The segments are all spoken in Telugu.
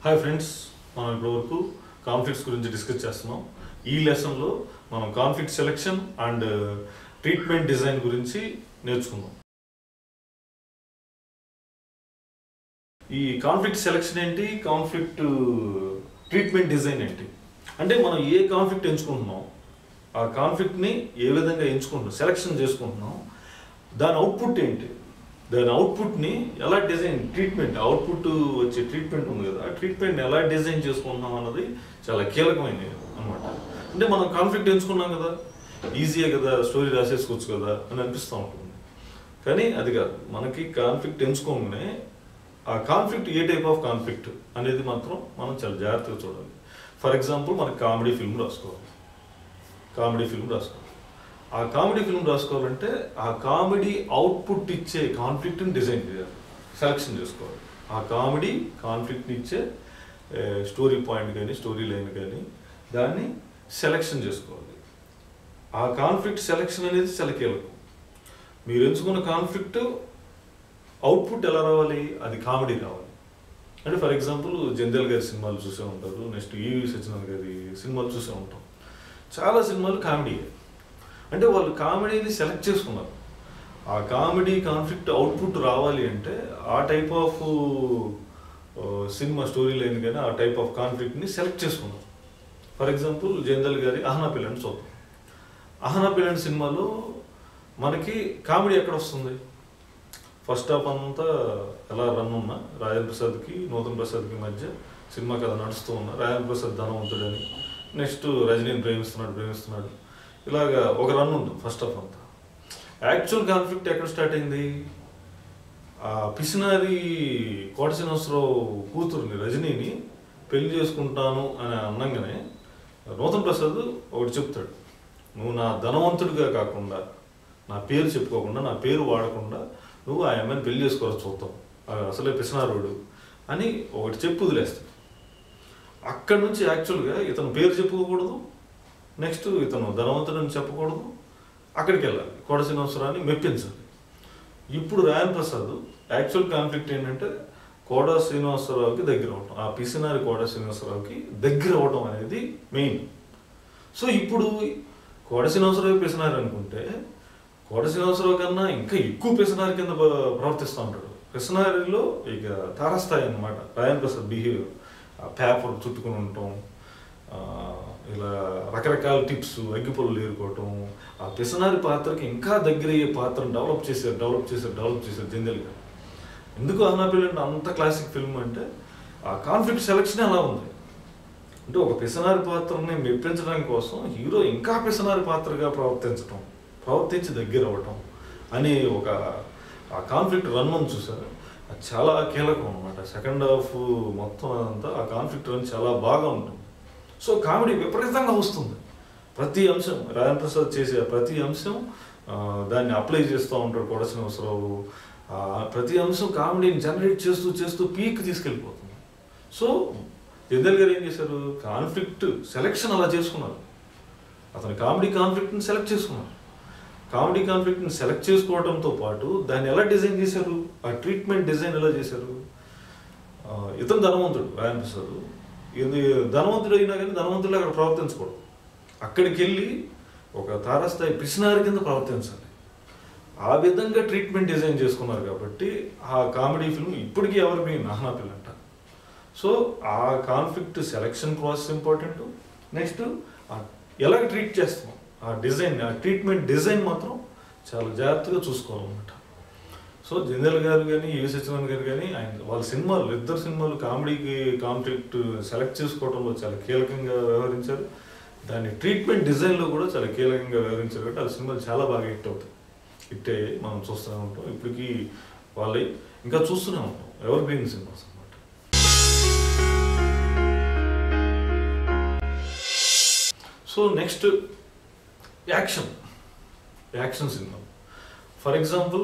హాయ్ ఫ్రెండ్స్, మనం ఇప్పటివరకు కాన్ఫ్లిక్ట్స్ గురించి డిస్కస్ చేస్తున్నాం. ఈ లెసన్లో మనం conflict selection and treatment design గురించి నేర్చుకుందాం. ఈ కాన్ఫ్లిక్ట్ సెలెక్షన్ ఏంటి, కాన్ఫ్లిక్ట్ ట్రీట్మెంట్ డిజైన్ ఏంటి అంటే మనం ఏ కాన్ఫ్లిక్ట్ ఎంచుకుంటున్నాం, ఆ కాన్ఫ్లిక్ట్ని ఏ విధంగా ఎంచుకుంటున్నాం, సెలెక్షన్ చేసుకుంటున్నాం, దాని అవుట్పుట్ ఏంటి, దాని అవుట్పుట్ని ఎలా డిజైన్ ట్రీట్మెంట్ అవుట్పుట్ వచ్చే ట్రీట్మెంట్ ఉంది కదా, ఆ ట్రీట్మెంట్ని ఎలా డిజైన్ చేసుకుంటున్నాం అన్నది చాలా కీలకమైనది అనమాట. అంటే మనం కాన్ఫ్లిక్ట్ ఎంచుకున్నాం కదా, ఈజీయే కదా, స్టోరీ రాసేసుకోవచ్చు కదా అని అనిపిస్తూ ఉంటుంది. కానీ అది కాదు, మనకి కాన్ఫ్లిక్ట్ ఎంచుకోగానే ఆ conflict A type of conflict అనేది మాత్రం మనం చాలా జాగ్రత్తగా చూడాలి. ఫర్ ఎగ్జాంపుల్ మనకి కామెడీ ఫిల్మ్ రాసుకోవాలి. ఆ కామెడీ ఫిల్మ్ రాసుకోవాలంటే ఆ కామెడీ అవుట్పుట్ ఇచ్చే కాన్ఫ్లిక్ట్ని డిజైన్ చేయాలి, సెలెక్షన్ చేసుకోవాలి. ఆ కామెడీ కాన్ఫ్లిక్ట్ని ఇచ్చే స్టోరీ పాయింట్ కానీ స్టోరీ లైన్ కానీ దాన్ని సెలెక్షన్ చేసుకోవాలి. ఆ కాన్ఫ్లిక్ట్ సెలెక్షన్ అనేది చాలా కీలకం. మీరు ఎంచుకున్న కాన్ఫ్లిక్ట్ అవుట్పుట్ ఎలా రావాలి, అది కామెడీ రావాలి. అంటే ఫర్ ఎగ్జాంపుల్ జంధ్యాల గారి సినిమాలు చూసే ఉంటారు, నెక్స్ట్ ఈవి సత్యనారాయణ గారి సినిమాలు చూసే ఉంటాం. చాలా సినిమాలు కామెడీయే. అంటే వాళ్ళు కామెడీని సెలెక్ట్ చేసుకున్నారు. ఆ కామెడీ కాన్ఫ్లిక్ట్ అవుట్పుట్ రావాలి అంటే ఆ type of cinema story line కానీ ఆ టైప్ ఆఫ్ కాన్ఫ్లిక్ట్ని సెలెక్ట్ చేసుకున్నారు. ఫర్ ఎగ్జాంపుల్ జంధ్యాల గారి అహనా పిల్లండి చూద్దాం. అహనా పిల్లండి సినిమాలో మనకి కామెడీ ఎక్కడ వస్తుంది? ఫస్ట్ హాఫ్ అంతా ఎలా రన్ ఉన్నా రాజేంద్ర ప్రసాద్కి నూతన్ ప్రసాద్కి మధ్య సినిమా కథ నడుస్తూ ఉన్నా, రాజేంద్ర ప్రసాద్ ధనవంతుడని, నెక్స్ట్ రజనీని ప్రేమిస్తున్నాడు, ఇలాగా ఒక రన్ ఉంటుంది ఫస్ట్ హాఫ్ అంతా. యాక్చువల్ కాన్ఫ్లిక్ట్ ఎక్కడ స్టార్ట్ అయింది? ఆ పిసినారి కోట శ్రీనివాసరావు కూతురుని రజనీని పెళ్లి చేసుకుంటాను అని అన్నంగానే నూతన్ ప్రసాద్ ఒకటి చెప్తాడు, నువ్వు నా ధనవంతుడిగా కాకుండా, నా పేరు చెప్పుకోకుండా, నా పేరు వాడకుండా నువ్వు ఆ అమ్మాయిని పెళ్లి చేసుకోవచ్చు చూద్దాం, అసలే పిసినారుడు అని ఒకటి చెప్పి వదిలేస్తాడు. అక్కడి నుంచి యాక్చువల్గా ఇతను పేరు చెప్పుకోకూడదు, నెక్స్ట్ ఇతను ధనవంతుడని చెప్పకూడదు, అక్కడికి వెళ్ళాలి, కోట శ్రీనివాసరావుని మెప్పించాలి. ఇప్పుడు రాయన్ ప్రసాద్ యాక్చువల్ కాన్ఫ్లిక్ట్ ఏంటంటే కోట శ్రీనివాసరావుకి దగ్గర అవటం, ఆ పిసినారి కోట శ్రీనివాసరావుకి దగ్గర అవటం అనేది మెయిన్. సో ఇప్పుడు కోట శ్రీనివాసరావు పిసినారి అనుకుంటే కోట శ్రీనివాసరావు కన్నా ఇంకా ఎక్కువ పిసినారి కింద ప్రవర్తిస్తూ ఉంటాడు. పిసినారిలో ఇక తారస్థాయి అన్నమాట రాయన్ ప్రసాద్ బిహేవియర్. పేపర్ చుట్టుకుని ఉండటం, ఇలా రకరకాల టిప్స్, అగ్గిపొలు ఏరుకోవటం, ఆ పిసినారి పాత్రకి ఇంకా దగ్గర అయ్యే పాత్రను డెవలప్ చేశారు జంధ్యాల గారు. ఎందుకు అహనా పిల్లండి అంత క్లాసిక్ ఫిల్మ్ అంటే ఆ కాన్ఫ్లిక్ట్ సెలెక్షన్ అలా ఉంది. అంటే ఒక పిసినారి పాత్రని మెప్పించడం కోసం హీరో ఇంకా పిసినారి పాత్రగా ప్రవర్తించి దగ్గర అవ్వటం అనే ఒక ఆ కాన్ఫ్లిక్ట్ రన్ అని చూసారు. అది చాలా కీలకం అనమాట. సెకండ్ హాఫ్ మొత్తం అంతా ఆ కాన్ఫ్లిక్ట్ రన్ చాలా బాగా ఉంటుంది. సో కామెడీ విపరీతంగా వస్తుంది. ప్రతి అంశం రాజేంద్ర ప్రసాద్ చేసే ప్రతి అంశం దాన్ని అప్లై చేస్తూ ఉంటాడు కోట శ్రీనివాసరావు. ప్రతి అంశం కామెడీని జనరేట్ చేస్తూ పీక్ తీసుకెళ్ళిపోతుంది. సో జంధ్యాల గారు ఏం చేశారు, కాన్ఫ్లిక్ట్ సెలెక్షన్ అలా చేసుకున్నారు. అతను కామెడీ కాన్ఫ్లిక్ట్ని సెలెక్ట్ చేసుకున్నారు. కామెడీ కాన్ఫ్లిక్ట్ని సెలెక్ట్ చేసుకోవడంతో పాటు దాన్ని ఎలా డిజైన్ చేశారు, ఆ ట్రీట్మెంట్ డిజైన్ ఎలా చేశారు. ఇతను ధనవంతుడు రాజేంద్ర ప్రసాద్, ధనవంతుడు అయినా కానీ ధనవంతుడు అక్కడ ప్రవర్తించకూడదు, అక్కడికి వెళ్ళి ఒక తారస్థాయి పిసినారి కింద ప్రవర్తించాలి. ఆ విధంగా ట్రీట్మెంట్ డిజైన్ చేసుకున్నారు కాబట్టి ఆ కామెడీ ఫిల్మ్ ఇప్పటికీ ఎవరు మీ అహనా పిల్లంట. సో ఆ conflict selection process important. Next ఎలా ట్రీట్ చేస్తాం, ఆ డిజైన్, ఆ ట్రీట్మెంట్ డిజైన్ మాత్రం చాలా జాగ్రత్తగా చూసుకోవాలన్నమాట. సో జంధ్యాల గారు కానీ ఈవి సత్యనారాయణ గారు కానీ వాళ్ళ సినిమాలు, ఇద్దరు సినిమాలు కామెడీకి కాన్ఫ్లిక్ట్ సెలెక్ట్ చేసుకోవడంలో చాలా కీలకంగా వ్యవహరించారు. దాన్ని ట్రీట్మెంట్ డిజైన్లో కూడా చాలా కీలకంగా వ్యవహరించారు కాబట్టి ఆ సినిమాలు చాలా బాగా హిట్ అవుతాయి. హిట్ అయ్యి మనం చూస్తూనే ఉంటాం. ఇప్పటికీ వాళ్ళే ఇంకా చూస్తూనే ఉంటాం. ఎవర్ గ్రీన్ సినిమాస్ అన్నమాట. So next action cinema. For example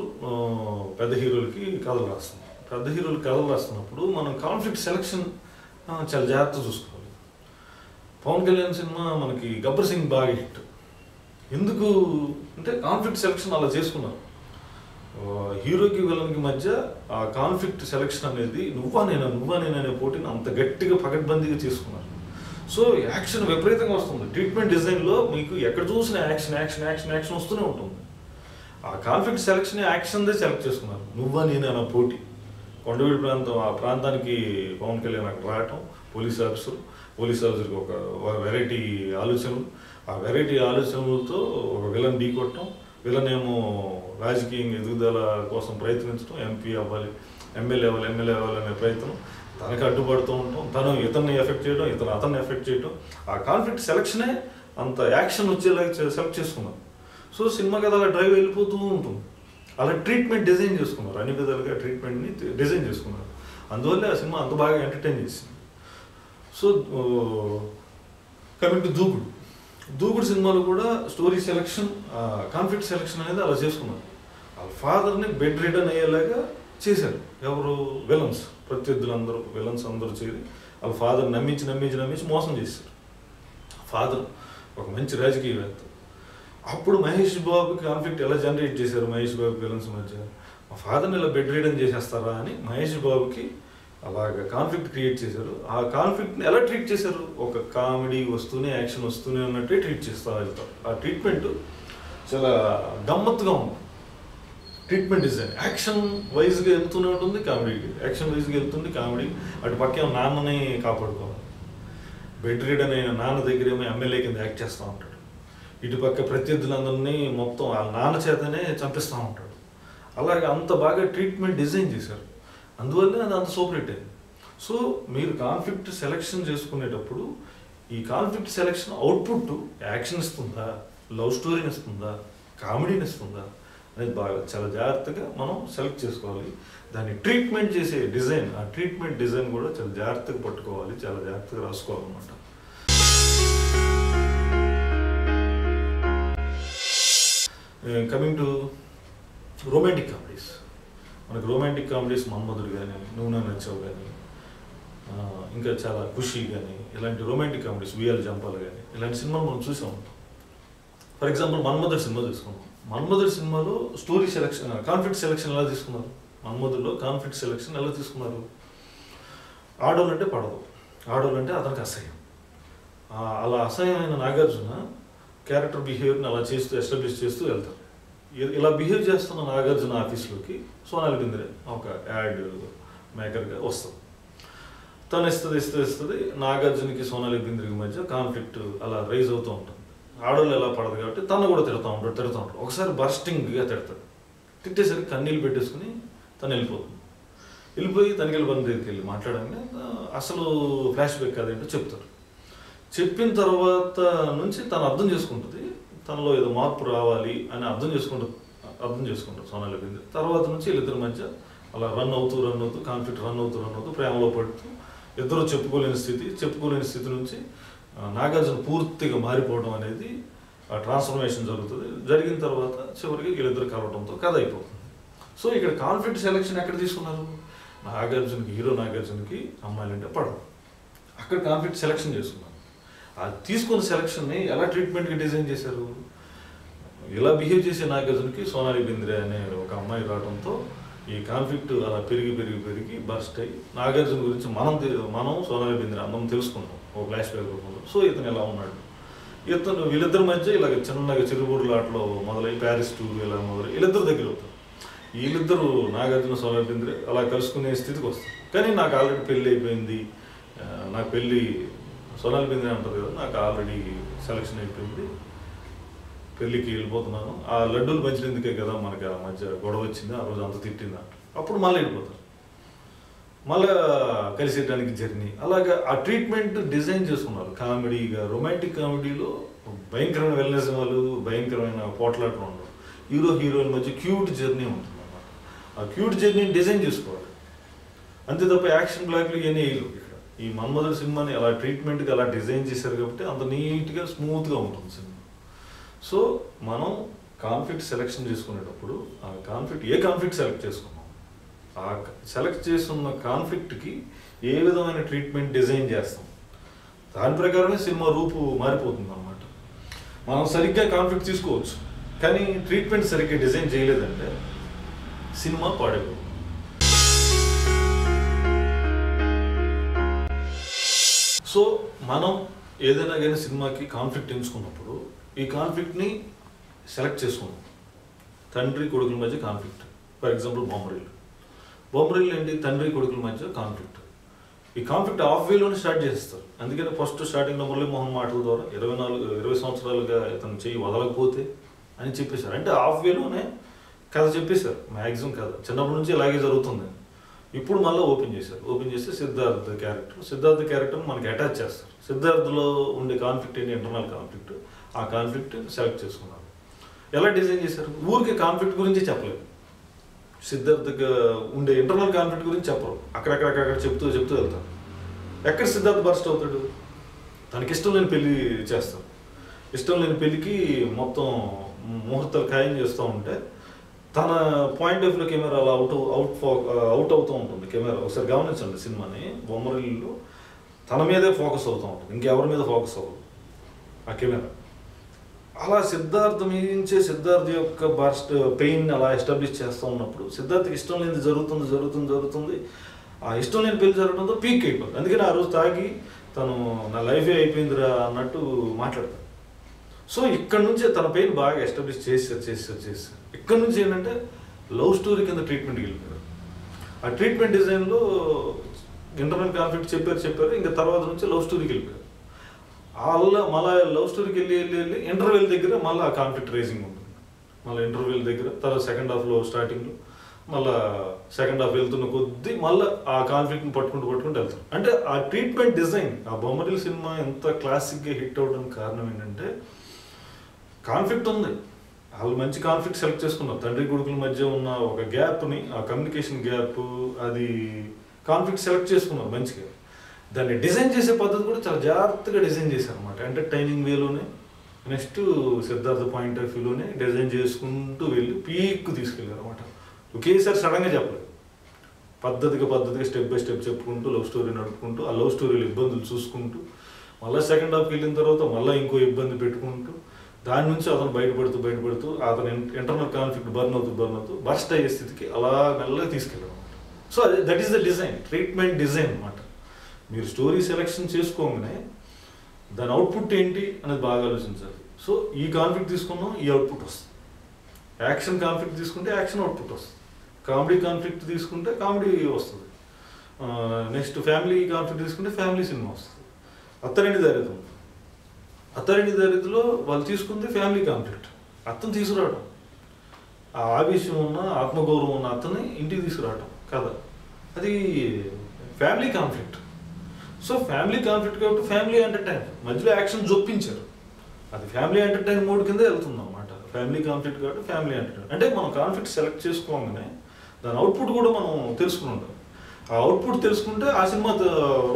పెద్ద హీరోలకి కథలు రాస్తున్నప్పుడు మనం కాన్ఫ్లిక్ట్ సెలెక్షన్ చాలా జాగ్రత్తగా చూసుకోవాలి. పవన్ కళ్యాణ్ సినిమా మనకి గబ్బర్ సింగ్ బాగా హిట్. ఎందుకు అంటే కాన్ఫ్లిక్ట్ సెలెక్షన్ అలా చేసుకున్నారు. హీరోకి విలన్కి మధ్య ఆ కాన్ఫ్లిక్ట్ సెలెక్షన్ అనేది నువ్వా నేను అనే పోటీని అంత గట్టిగా పకడ్బందీగా చేసుకున్నారు. సో యాక్షన్ విపరీతంగా వస్తుంది. ట్రీట్మెంట్ డిజైన్లో మీకు ఎక్కడ చూసిన యాక్షన్ వస్తూనే ఉంటుంది. ఆ కాన్ఫ్లిక్ట్ సెలెక్షన్ యాక్షన్దే సెలెక్ట్ చేసుకున్నారు. నువ్వా నేను అన్న పోటీ. కొండవీడి ప్రాంతం, ఆ ప్రాంతానికి పవన్ కళ్యాణ్ అక్కడ రావటం, పోలీస్ ఆఫీసర్కి ఒక వెరైటీ ఆలోచనలు, ఆ వెరైటీ ఆలోచనలతో ఒక విలన్ ఢీకొట్టడం, విలన్ ఏమో రాజకీయంగా ఎదుగుదల కోసం ప్రయత్నించడం, ఎంపీ అవ్వాలి, ఎమ్మెల్యే అవ్వాలి అనే ప్రయత్నం, తనకి అడ్డుపడుతూ ఉంటాం, తను ఇతన్ని ఎఫెక్ట్ చేయడం, ఇతను అతన్ని ఎఫెక్ట్ చేయడం. ఆ కాన్ఫ్లిక్ట్ సెలక్షనే అంత యాక్షన్ వచ్చేలాగా సెలెక్ట్ చేసుకున్నారు. సో సినిమా కథ అలా డ్రైవ్ వెళ్ళిపోతూ ఉంటుంది. అలా ట్రీట్మెంట్ డిజైన్ చేసుకున్నారు, అన్ని విధాలుగా ట్రీట్మెంట్ని డిజైన్ చేసుకున్నారు. అందువల్ల ఆ సినిమా అంత బాగా ఎంటర్టైన్ చేసింది. సో కమింగ్ టు దూకుడు సినిమాలో కూడా స్టోరీ సెలెక్షన్, కాన్ఫ్లిక్ట్ సెలెక్షన్ అనేది అలా చేసుకున్నారు. వాళ్ళ ఫాదర్ని బెడ్ రిడన్ అయ్యేలాగా చేశారు. ఎవరు? విలన్స్, ప్రత్యర్థులందరూ విలన్స్ అందరూ చేరి వాళ్ళ ఫాదర్ నమ్మించి మోసం చేశారు. ఫాదర్ ఒక మంచి రాజకీయవేత్త. అప్పుడు మహేష్ బాబుకి కాన్ఫ్లిక్ట్ ఎలా జనరేట్ చేశారు? మహేష్ బాబు విలన్స్ మధ్య మా ఫాదర్ని ఇలా బెడ్ రిడన్ చేసేస్తారా అని మహేష్ బాబుకి అలాగా కాన్ఫ్లిక్ట్ క్రియేట్ చేశారు. ఆ కాన్ఫ్లిక్ట్ని ఎలా ట్రీట్ చేశారు? ఒక కామెడీ వస్తూనే యాక్షన్ వస్తూనే ఉన్నట్టే ట్రీట్ చేస్తూ వెళ్తారు. ఆ ట్రీట్మెంట్ చాలా గమ్మత్తుగా ఉంది. ట్రీట్మెంట్ డిజైన్ యాక్షన్ వైజ్గా వెళ్తూనే ఉంటుంది, కామెడీ అటు పక్కేమో నాన్నని కాపాడుకోవాలి. బెడ్ రిడన్ అయిన నాన్న దగ్గర ఏమో ఎమ్మెల్యే కింద యాక్ట్ చేస్తూ ఉంటాడు. ఇటుపక్క ప్రత్యర్థులందరినీ మొత్తం వాళ్ళ నాన్న చేతనే చంపిస్తూ ఉంటాడు. అలాగే అంత బాగా ట్రీట్మెంట్ డిజైన్ చేశారు. అందువల్ల అది అంత సూపర్ హిట్ అయింది. సో మీరు కాన్ఫ్లిక్ట్ సెలెక్షన్ చేసుకునేటప్పుడు ఈ కాన్ఫ్లిక్ట్ సెలెక్షన్ అవుట్పుట్ యాక్షన్ ఇస్తుందా, లవ్ స్టోరీని ఇస్తుందా, కామెడీని ఇస్తుందా అనేది బాగా చాలా జాగ్రత్తగా మనం సెలెక్ట్ చేసుకోవాలి. దాన్ని ట్రీట్మెంట్ చేసే డిజైన్, ఆ ట్రీట్మెంట్ డిజైన్ కూడా చాలా జాగ్రత్తగా పట్టుకోవాలి, చాలా జాగ్రత్తగా రాసుకోవాలన్నమాట. Coming to romantic comedies. మనకు రొమాంటిక్ కామెడీస్ మన్మధుడు కానీ, నువ్వు నన్ను నచ్చావు కానీ, ఇంకా చాలా ఖుషి కానీ, ఇలాంటి రొమాంటిక్ కామెడీస్, ఉయ్యాల జంపాలు కానీ, ఇలాంటి సినిమాలు మనం చూసాం. ఫర్ ఎగ్జాంపుల్ మన్మధుడు సినిమా తీసుకున్నాం. మన్మధుడు సినిమాలో స్టోరీ సెలెక్షన్, కాన్ఫ్లిక్ట్ సెలెక్షన్ ఎలా తీసుకున్నారు? మన్మధుడులో కాన్ఫ్లిక్ట్ సెలెక్షన్ ఎలా తీసుకున్నారు? ఆడోళ్ళంటే పడదు, ఆడోళ్ళంటే అతనికి అసహ్యం. అలా అసహ్యమైన నాగార్జున క్యారెక్టర్ బిహేవియర్ని అలా చేస్తూ ఎస్టాబ్లిష్ చేస్తూ వెళ్తారు. ఇలా బిహేవ్ చేస్తున్న నాగార్జున ఆఫీస్లోకి సోనాలి బింద్రే ఒక యాడ్ మేకర్గా వస్తుంది. తను ఇస్తుంది. నాగార్జునకి సోనాలి బింద్రేకి మధ్య కాన్ఫ్లిక్ట్ అలా రైజ్ అవుతూ ఉంటుంది. ఆడవాళ్ళు ఎలా పడదు కాబట్టి తను కూడా తిడుతూ ఉంటాడు. ఒకసారి బర్స్టింగ్గా తిడతాడు. తిట్టేసరికి కన్నీళ్ళు పెట్టేసుకుని తను వెళ్ళిపోయి తనిఖీల బంధు దగ్గరికి వెళ్ళి మాట్లాడంగానే అసలు ఫ్లాష్ బ్యాక్ అదేంటో చెప్తారు. చెప్పిన తర్వాత నుంచి తను అర్థం చేసుకుంటుంది, తనలో ఏదో మార్పు రావాలి అని అర్థం చేసుకుంటారు సోనాలి బింద్రే. తర్వాత నుంచి వీళ్ళిద్దరి మధ్య అలా రన్ అవుతూ కాన్ఫ్లిక్ట్ రన్ అవుతూ ప్రేమలో పడుతూ ఇద్దరు చెప్పుకోలేని స్థితి నుంచి నాగార్జున పూర్తిగా మారిపోవడం అనేది ఆ ట్రాన్స్ఫర్మేషన్ జరుగుతుంది. జరిగిన తర్వాత చివరికి వీళ్ళిద్దరు కలవడంతో కథ అయిపోతుంది. సో ఇక్కడ కాన్ఫ్లిక్ట్ సెలెక్షన్ ఎక్కడ తీసుకున్నారు? హీరో నాగార్జునకి అమ్మాయిలంటే పడదు. అక్కడ కాన్ఫ్లిక్ట్ సెలెక్షన్ చేసుకున్నారు. ఆ తీసుకున్న సెలెక్షన్ని ఎలా ట్రీట్మెంట్గా డిజైన్ చేశారు? ఇలా బిహేవ్ చేసే నాగార్జునకి సోనాలి బింద్రే అనే ఒక అమ్మాయి రావడంతో ఈ కాన్ఫ్లిక్ట్ అలా పెరిగి బర్స్ట్ అయ్యి నాగార్జున గురించి మనం సోనాలి బింద్రే అందరం తెలుసుకుంటాం ఓ ఫ్లాష్ బ్యాక్ రూపంలో. సో ఇతను ఎలా ఉన్నాడు, వీళ్ళిద్దరి మధ్య ఇలాగ చిన్నగా చిరుబూరులాటలో మొదలై ప్యారిస్ టూర్ ఇలా మొదలై వీళ్ళిద్దరు దగ్గర అవుతారు. వీళ్ళిద్దరూ నాగార్జున సోనాలి బింద్రే అలా కలుసుకునే స్థితికి వస్తారు. కానీ నాకు ఆల్రెడీ పెళ్ళి అయిపోయింది, నాకు పెళ్ళి సోనాలి బింద్రే అంటారు కదా, నాకు ఆల్రెడీ సెలక్షన్ అయిపోయింది, పెళ్ళికి వెళ్ళిపోతున్నాను, ఆ లడ్డూలు పంచినందుకే కదా మనకి ఆ మధ్య గొడవ వచ్చింది, ఆ రోజు అంత తిట్టిందా, అప్పుడు మళ్ళీ వెళ్ళిపోతారు, మళ్ళీ కలిసేయడానికి జర్నీ. అలాగా ఆ ట్రీట్మెంట్ డిజైన్ చేసుకున్నారు. కామెడీగా రొమాంటిక్ కామెడీలో భయంకరమైన వెల్నెసిమాలు, భయంకరమైన పోట్లాటలు ఉండవు. హీరోయిన్ మధ్య క్యూట్ జర్నీ ఉంటుంది అన్నమాట. ఆ క్యూట్ జర్నీని డిజైన్ చేసుకోవాలి, అంతే తప్ప యాక్షన్ బ్లాక్లు ఇవన్నీ వేయలేవు. ఇక్కడ ఈ మన్మధుడు సినిమాని అలా ట్రీట్మెంట్గా అలా డిజైన్ చేశారు కాబట్టి అంత నీట్గా స్మూత్గా ఉంటుంది సినిమా. సో మనం కాన్ఫ్లిక్ట్ సెలెక్షన్ చేసుకునేటప్పుడు ఆ ఏ కాన్ఫ్లిక్ట్ సెలెక్ట్ చేసుకున్నాం, ఆ సెలెక్ట్ చేసుకున్న కాన్ఫ్లిక్ట్కి ఏ విధమైన ట్రీట్మెంట్ డిజైన్ చేస్తాం, దాని ప్రకారమే సినిమా రూపు మారిపోతుంది అన్నమాట. మనం సరిగ్గా కాన్ఫ్లిక్ట్ తీసుకోవచ్చు, కానీ ట్రీట్మెంట్ సరిగ్గా డిజైన్ చేయలేదంటే సినిమా పాడైపోతుంది. సో మనం ఏదైనా కానీ సినిమాకి కాన్ఫ్లిక్ట్ ఎంచుకున్నప్పుడు ఈ కాన్ఫ్లిక్ట్ని సెలెక్ట్ చేసుకున్నాం. తండ్రి కొడుకుల మధ్య కాన్ఫ్లిక్ట్, ఫర్ ఎగ్జాంపుల్ బొమ్మరిల్లు ఏంటి, తండ్రి కొడుకుల మధ్య కాన్ఫ్లిక్ట్. ఈ కాన్ఫ్లిక్ట్ హాఫ్ వేలోనే స్టార్ట్ చేస్తారు. అందుకని ఫస్ట్ స్టార్టింగ్లో మురళీమోహన్ మాటల ద్వారా 20 సంవత్సరాలుగా ఇతను చెయ్యి వదలకపోతే అని చెప్పేశారు. అంటే హాఫ్ వేలోనే కథ చెప్పేశారు, మ్యాక్సిమం కథ చిన్నప్పటి నుంచి ఇలాగే జరుగుతుంది. ఇప్పుడు మళ్ళీ ఓపెన్ చేసి సిద్ధార్థ క్యారెక్టర్ మనకి అటాచ్ చేస్తారు. సిద్ధార్థలో ఉండే కాన్ఫ్లిక్ట్ ఏంటి, ఇంటర్నల్ కాన్ఫ్లిక్ట్. ఆ కాన్ఫ్లిక్ట్ సెలెక్ట్ చేసుకున్నారు. ఎలా డిజైన్ చేశారు, ఊరికే కాన్ఫ్లిక్ట్ గురించి చెప్పలేదు. సిద్ధార్థకి ఉండే ఇంటర్నల్ కాన్ఫ్లిక్ట్ గురించి చెప్పరు, అక్కడక్కడ చెప్తూ వెళ్తారు. ఎక్కడ సిద్ధార్థ్ బర్స్ట్ అవుతాడు, తనకి ఇష్టం లేని పెళ్లి చేస్తారు. ఇష్టం లేని పెళ్లికి మొత్తం ముహూర్తాలు ఖాయం చేస్తూ ఉంటే తన పాయింట్ ఆఫ్ వ్యూ కెమెరా అలా అవుట్ అవుతూ ఉంటుంది. కెమెరా ఒకసారి గమనించండి సినిమాని, బొమ్మరిల్లు తన మీదే ఫోకస్ అవుతూ ఉంటుంది, ఇంకెవరి మీద ఫోకస్ అవ్వదు ఆ కెమెరా. అలా సిద్ధార్థ యొక్క బర్స్ట్ పెయిన్ అలా ఎస్టాబ్లిష్ చేస్తూ ఉన్నప్పుడు సిద్ధార్థకి ఇష్టం లేనిది జరుగుతుంది. ఆ ఇష్టం లేని పెళ్లి జరగడంతో పీక్ అయిపోతుంది. అందుకని ఆ రోజు తాగి తను నా లైఫే అయిపోయిందిరా అన్నట్టు మాట్లాడతాడు. సో ఇక్కడ నుంచి తన పెయిన్ బాగా ఎస్టాబ్లిష్ చేశారు. ఇక్కడ నుంచి ఏంటంటే లవ్ స్టోరీ కింద ట్రీట్మెంట్కి వెళ్ళిపోయారు. ఆ ట్రీట్మెంట్ డిజైన్లో ఇంటర్నల్ కాన్ఫ్లిక్ట్ చెప్పారు. ఇంకా తర్వాత నుంచి లవ్ స్టోరీకి వెళ్ళిపోయారు. మళ్ళీ లవ్ స్టోరీకి వెళ్ళి ఇంటర్వెల్ దగ్గర మళ్ళీ ఆ కాన్ఫ్లిక్ట్ రైజింగ్ ఉంటుంది. మళ్ళీ ఇంటర్వెల్ దగ్గర తర్వాత సెకండ్ హాఫ్లో స్టార్టింగ్లో మళ్ళీ సెకండ్ హాఫ్ వెళ్తున్న కొద్దీ మళ్ళీ ఆ కాన్ఫ్లిక్ట్ని పట్టుకుంటూ వెళ్తారు. అంటే ఆ ట్రీట్మెంట్ డిజైన్, ఆ బొమ్మరిల్లు సినిమా ఎంత క్లాసిక్గా హిట్ అవ్వడానికి కారణం ఏంటంటే కాన్ఫ్లిక్ట్ ఉంది, వాళ్ళు మంచి కాన్ఫ్లిక్ట్ సెలెక్ట్ చేసుకున్నారు. తండ్రి కొడుకుల మధ్య ఉన్న ఒక గ్యాప్ని, ఆ కమ్యూనికేషన్ గ్యాప్, అది కాన్ఫ్లిక్ట్ సెలెక్ట్ చేసుకున్నారు మంచిగా. దాన్ని డిజైన్ చేసే పద్ధతి కూడా చాలా జాగ్రత్తగా డిజైన్ చేశారు అనమాట. ఎంటర్టైనింగ్ వేలోనే, నెక్స్ట్ సిద్ధార్థ పాయింట్ ఆఫ్ వ్యూలోనే డిజైన్ చేసుకుంటూ వెళ్ళి పీక్ తీసుకెళ్ళారు అనమాట. ఒకేసారి సడన్గా చెప్పలేదు, పద్ధతిగా స్టెప్ బై స్టెప్ చెప్పుకుంటూ లవ్ స్టోరీ నడుపుకుంటూ ఆ లవ్ స్టోరీలో ఇబ్బందులు చూసుకుంటూ మళ్ళీ సెకండ్ హాఫ్కి వెళ్ళిన తర్వాత మళ్ళీ ఇంకో ఇబ్బంది పెట్టుకుంటూ దాని నుంచి అతను బయటపడుతూ అతను ఇంటర్నల్ కాన్ఫ్లిక్ట్ బర్న్ అవుతూ బర్స్ట్ అయ్యే స్థితికి అలా మెల్లగా తీసుకెళ్ళారు అనమాట. So that is the design, treatment design అనమాట. మీరు స్టోరీ సెలెక్షన్ చేసుకోగానే దాని అవుట్పుట్ ఏంటి అనేది బాగా ఆలోచించాలి. సో ఈ కాన్ఫ్లిక్ట్ తీసుకున్నాం, ఈ అవుట్పుట్ వస్తుంది. యాక్షన్ కాన్ఫ్లిక్ట్ తీసుకుంటే యాక్షన్ అవుట్పుట్ వస్తుంది. కామెడీ కాన్ఫ్లిక్ట్ తీసుకుంటే కామెడీ వస్తుంది. నెక్స్ట్ ఫ్యామిలీ కాన్ఫ్లిక్ట్ తీసుకుంటే ఫ్యామిలీ సినిమా వస్తుంది. అత్తారింటి దరిద్రలో వాళ్ళు తీసుకుంది ఫ్యామిలీ కాన్ఫ్లిక్ట్, అతను తీసుకురావడం, ఆ ఆవేశం ఉన్న ఆత్మగౌరవం ఉన్న అతన్ని ఇంటికి తీసుకురావడం కదా, అది family conflict. So family conflict కాబట్టి ఫ్యామిలీ ఎంటర్టైన్, మధ్యలో యాక్షన్ జొప్పించారు, అది ఫ్యామిలీ ఎంటర్టైన్ మోడ్ కింద వెళ్తుంది అనమాట. ఫ్యామిలీ కాన్ఫ్లిక్ట్ కాబట్టి ఫ్యామిలీ ఎంటర్టైన్. అంటే మనం కాన్ఫ్లిక్ట్ సెలెక్ట్ చేసుకోగానే దాని అవుట్పుట్ కూడా మనం తెలుసుకుని ఉంటాం. ఆ అవుట్పుట్ తెలుసుకుంటే ఆ సినిమా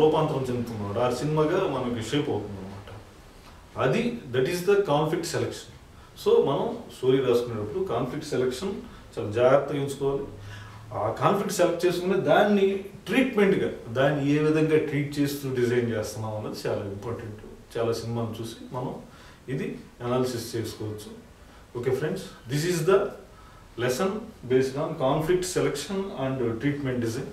రూపాంతరం చెందుతున్నాడు, ఆ సినిమాగా మనకి షేప్ అవుతుంది అనమాట. అది that is the conflict selection. So మనం స్టోరీ రాసుకునేటప్పుడు కాన్ఫ్లిక్ట్ సెలెక్షన్ చాలా జాగ్రత్తగా ఎంచుకోవాలి. ఆ కాన్ఫ్లిక్ట్ సెలెక్ట్ చేసుకునే దాన్ని ట్రీట్మెంట్గా, దాన్ని ఏ విధంగా ట్రీట్ చేస్తూ డిజైన్ చేస్తున్నాం అన్నది చాలా ఇంపార్టెంట్. చాలా సినిమాను చూసి మనం ఇది అనాలిసిస్ చేసుకోవచ్చు. Okay friends, this is the lesson based on conflict selection and treatment design.